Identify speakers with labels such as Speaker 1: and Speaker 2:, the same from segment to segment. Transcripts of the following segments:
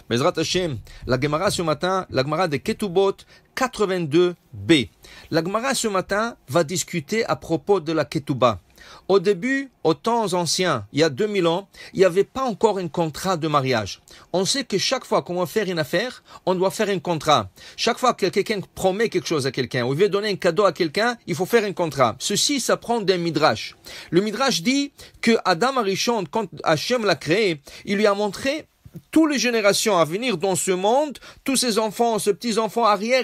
Speaker 1: Bezrat Hashem, la Gemara ce matin, la Gemara de Ketubot 82b. La Gemara ce matin va discuter à propos de la Ketuba. Au début, aux temps anciens, il y a 2000 ans, il n'y avait pas encore un contrat de mariage. On sait que chaque fois qu'on va faire une affaire, on doit faire un contrat. Chaque fois que quelqu'un promet quelque chose à quelqu'un, ou il veut donner un cadeau à quelqu'un, il faut faire un contrat. Ceci, ça prend d'un midrash. Le midrash dit que Adam Arishon, quand Hachem l'a créé, il lui a montré toutes les générations à venir dans ce monde, tous ces enfants, ces petits-enfants, arrière,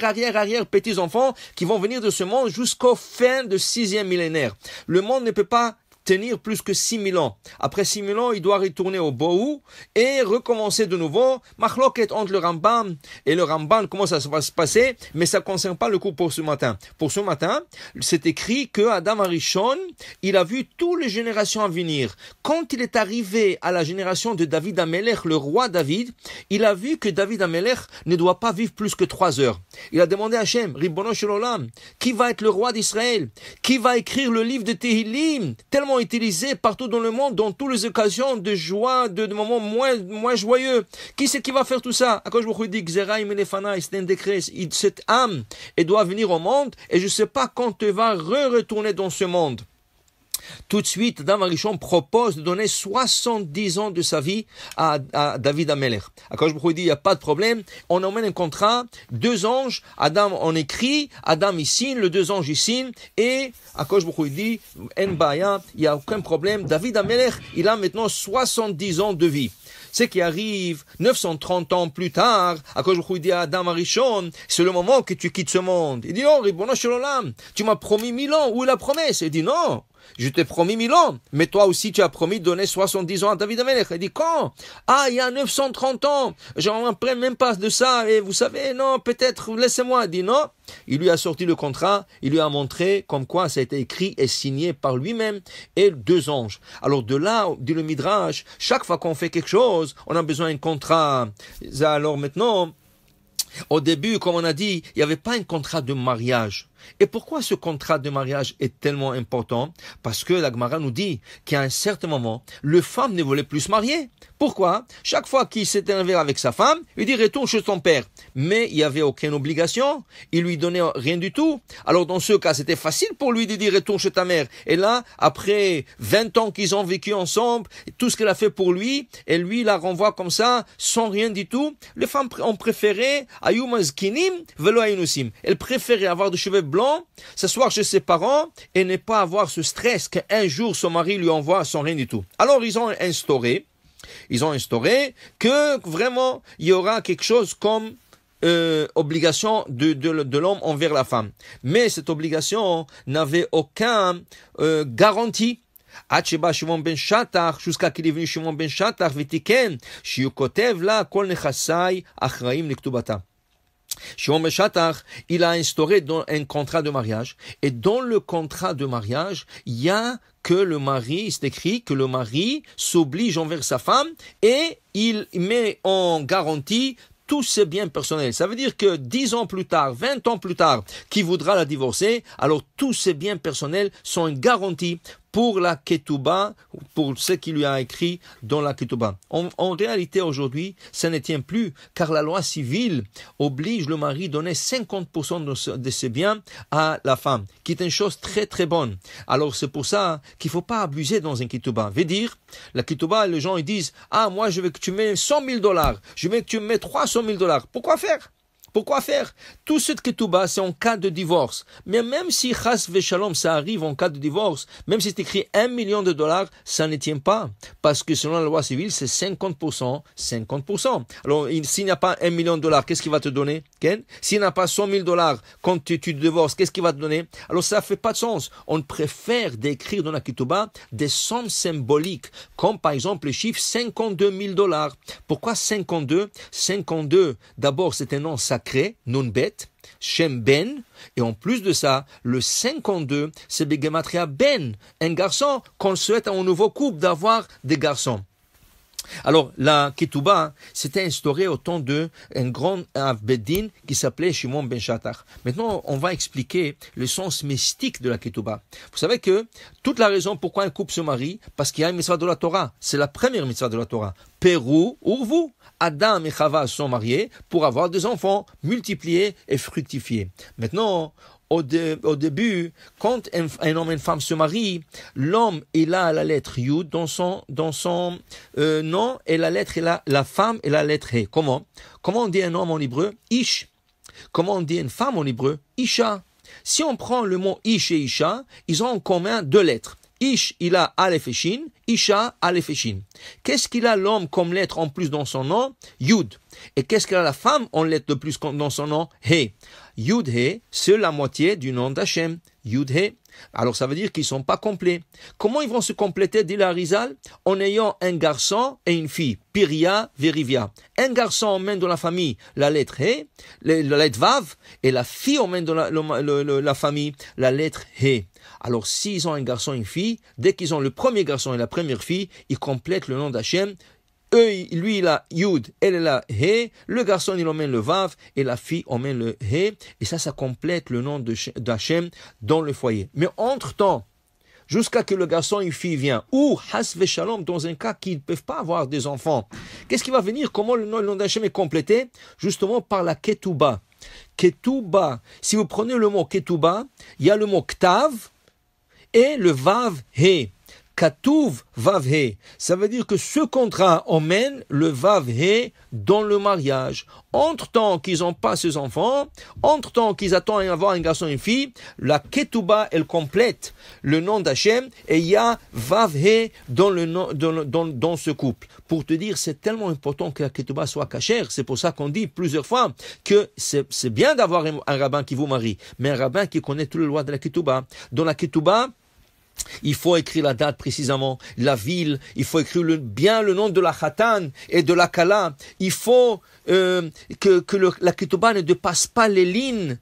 Speaker 1: petits-enfants, qui vont venir de ce monde jusqu'au fin de 6e millénaire. Le monde ne peut pas tenir plus que 6000 ans. Après 6000 ans, il doit retourner au Bohu et recommencer de nouveau. Machloket entre le Rambam et le Ramban, comment ça va se passer, mais ça ne concerne pas le cours pour ce matin. Pour ce matin, c'est écrit que Adam Arishon, il a vu toutes les générations à venir. Quand il est arrivé à la génération de David Amelech, le roi David, il a vu que David Amelech ne doit pas vivre plus que 3 heures. Il a demandé à Hachem, Ribono Shel Olam, qui va être le roi d'Israël? Qui va écrire le livre de Tehillim, tellement utilisé partout dans le monde, dans toutes les occasions de joie, de moments moins joyeux. Qui c'est qui va faire tout ça? À quoi je vous dis, Xeraïm Elefana, c'est un décret, cette âme, elle doit venir au monde, et je ne sais pas quand tu vas retourner dans ce monde. Tout de suite, Adam Arishon propose de donner 70 ans de sa vie à David Amelech. Quand je vous dis, il n'y a pas de problème, on emmène un contrat, 2 anges, Adam on écrit, Adam il signe, le 2 anges il signe, et à quoi je vous dis, en baya, il n'y a aucun problème, David Amelech, il a maintenant 70 ans de vie. Ce qui arrive 930 ans plus tard, à quoi je vous dis à Adam Arishon, c'est le moment que tu quittes ce monde. Il dit, oh, Ribono Shel Olam, tu m'as promis 1000 ans, où est la promesse? Il dit, non. Je t'ai promis 1000 ans, mais toi aussi tu as promis de donner 70 ans à David Amelech. Il dit quand? Ah, il y a 930 ans, j'en prends même pas de ça, et vous savez, non, peut-être, laissez-moi. Il dit non. Il lui a sorti le contrat, il lui a montré comme quoi ça a été écrit et signé par lui-même et 2 anges. Alors de là, dit le Midrash, chaque fois qu'on fait quelque chose, on a besoin d'un contrat. Alors maintenant, au début, comme on a dit, il n'y avait pas un contrat de mariage. Et pourquoi ce contrat de mariage est tellement important? Parce que la Gemara nous dit qu'à un certain moment, le femme ne voulait plus se marier. Pourquoi? Chaque fois qu'il s'était enlevé avec sa femme, il dit retourne chez ton père. Mais il n'y avait aucune obligation, il lui donnait rien du tout. Alors dans ce cas, c'était facile pour lui de dire retourne chez ta mère. Et là, après 20 ans qu'ils ont vécu ensemble, tout ce qu'elle a fait pour lui, et lui la renvoie comme ça, sans rien du tout. Les femmes ont préféré ayumazkinim velo ayunusim. Elles préféraient avoir des cheveux blanc, s'asseoir chez ses parents et ne pas avoir ce stress qu'un jour son mari lui envoie sans rien du tout. Alors ils ont instauré que vraiment il y aura quelque chose comme obligation de l'homme envers la femme. Mais cette obligation n'avait aucun garantie. Jusqu'à qu'il est venu Shimon ben Shattach v'tiken shiukotev la kol nechasai achraim liktubata. Shimon ben Shattach, il a instauré un contrat de mariage, et dans le contrat de mariage, il y a que le mari, c'est écrit que le mari s'oblige envers sa femme et il met en garantie tous ses biens personnels. Ça veut dire que 10 ans plus tard, 20 ans plus tard, qui voudra la divorcer, alors tous ses biens personnels sont une garantie pour la Ketouba, pour ce qu'il lui a écrit dans la Ketouba. En réalité, aujourd'hui, ça ne tient plus, car la loi civile oblige le mari à donner 50% de ses biens à la femme, qui est une chose très très bonne. Alors c'est pour ça qu'il ne faut pas abuser dans un Ketouba. Veut dire, la Ketouba, les gens ils disent, ah moi je veux que tu mets $100,000, je veux que tu mets $300,000. Pourquoi faire? Pourquoi faire? Tout ce ketouba, c'est en cas de divorce. Mais même si chas v'shalom, ça arrive en cas de divorce, même si c'est écrit $1 million, ça ne tient pas. Parce que selon la loi civile, c'est 50%, 50%. Alors, s'il n'y a pas $1 million, qu'est-ce qu'il va te donner? Ken? S'il n'y a pas $100,000 quand tu divorces, qu'est-ce qu'il va te donner? Alors, ça fait pas de sens. On préfère d'écrire dans la ketouba des sommes symboliques, comme par exemple le chiffre $52,000. Pourquoi 52? 52, d'abord, c'est un nom sacré. Nunbet, Shem Ben, et en plus de ça, le 52, c'est Begematria Ben, un garçon qu'on souhaite à un nouveau couple d'avoir des garçons. Alors, la ketouba, c'était instauré au temps d'un grand Avbedin qui s'appelait Shimon ben Shattar. Maintenant, on va expliquer le sens mystique de la ketouba. Vous savez que toute la raison pourquoi un couple se marie, parce qu'il y a une mitzvah de la Torah. C'est la première mitzvah de la Torah. Pérou, urvu. Adam et Chava sont mariés pour avoir des enfants, multipliés et fructifiés. Maintenant, au début, quand un homme et une femme se marient, l'homme il a la lettre Yud dans son nom et la femme et la lettre He. Comment on dit un homme en hébreu? Ish. Comment on dit une femme en hébreu? Isha. Si on prend le mot Ish et Isha, ils ont en commun deux lettres. Ish, il a Aleph et Shin, Isha, Aleph et Shin. Qu'est-ce qu'il a l'homme comme lettre en plus dans son nom? Yud. Et qu'est-ce qu'il a la femme en lettre de plus dans son nom? He. Yud, He, c'est la moitié du nom d'Hachem. Yud, He. Alors ça veut dire qu'ils ne sont pas complets. Comment ils vont se compléter, dit l'Arizal? En ayant un garçon et une fille. Piria, Verivia. Un garçon emmène dans la famille la lettre He, la lettre Vav, et la fille emmène dans la famille la lettre He. Alors s'ils ont un garçon et une fille, dès qu'ils ont le premier garçon et la première fille, ils complètent le nom d'Hachem. Lui, il a Yud, elle, elle a He, le garçon, il emmène le Vav, et la fille emmène le He, et ça complète le nom d'Hachem dans le foyer. Mais entre-temps, jusqu'à que le garçon et une fille viennent, ou Has Veshalom, dans un cas qu'ils ne peuvent pas avoir des enfants, qu'est-ce qui va venir? Comment le nom d'Hachem est complété? Justement par la Ketouba. Ketouba, si vous prenez le mot Ketouba, il y a le mot Ktav, et le Vav He. Katouv Vav He. Ça veut dire que ce contrat emmène le Vav He dans le mariage. Entre-temps qu'ils n'ont pas ces enfants, entre-temps qu'ils attendent avoir un garçon et une fille, la Ketouba, elle complète le nom d'Hachem et il y a Vav He dans ce couple. Pour te dire, c'est tellement important que la Ketouba soit cachère. C'est pour ça qu'on dit plusieurs fois que c'est bien d'avoir un rabbin qui vous marie, mais un rabbin qui connaît toutes les lois de la Ketouba. Dans la Ketouba, il faut écrire la date précisément, la ville, il faut écrire bien le nom de la Khatan et de la Kala. Il faut que la Ketouba ne dépasse pas les lignes.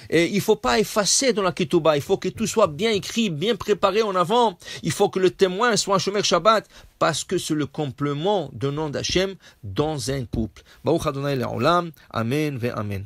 Speaker 1: Et il ne faut pas effacer dans la Ketouba, il faut que tout soit bien écrit, bien préparé en avant. Il faut que le témoin soit un Shomer Shabbat, parce que c'est le complément du nom d'Hachem dans un couple. Baruch Adonai Le'olam, Amen ve Amen.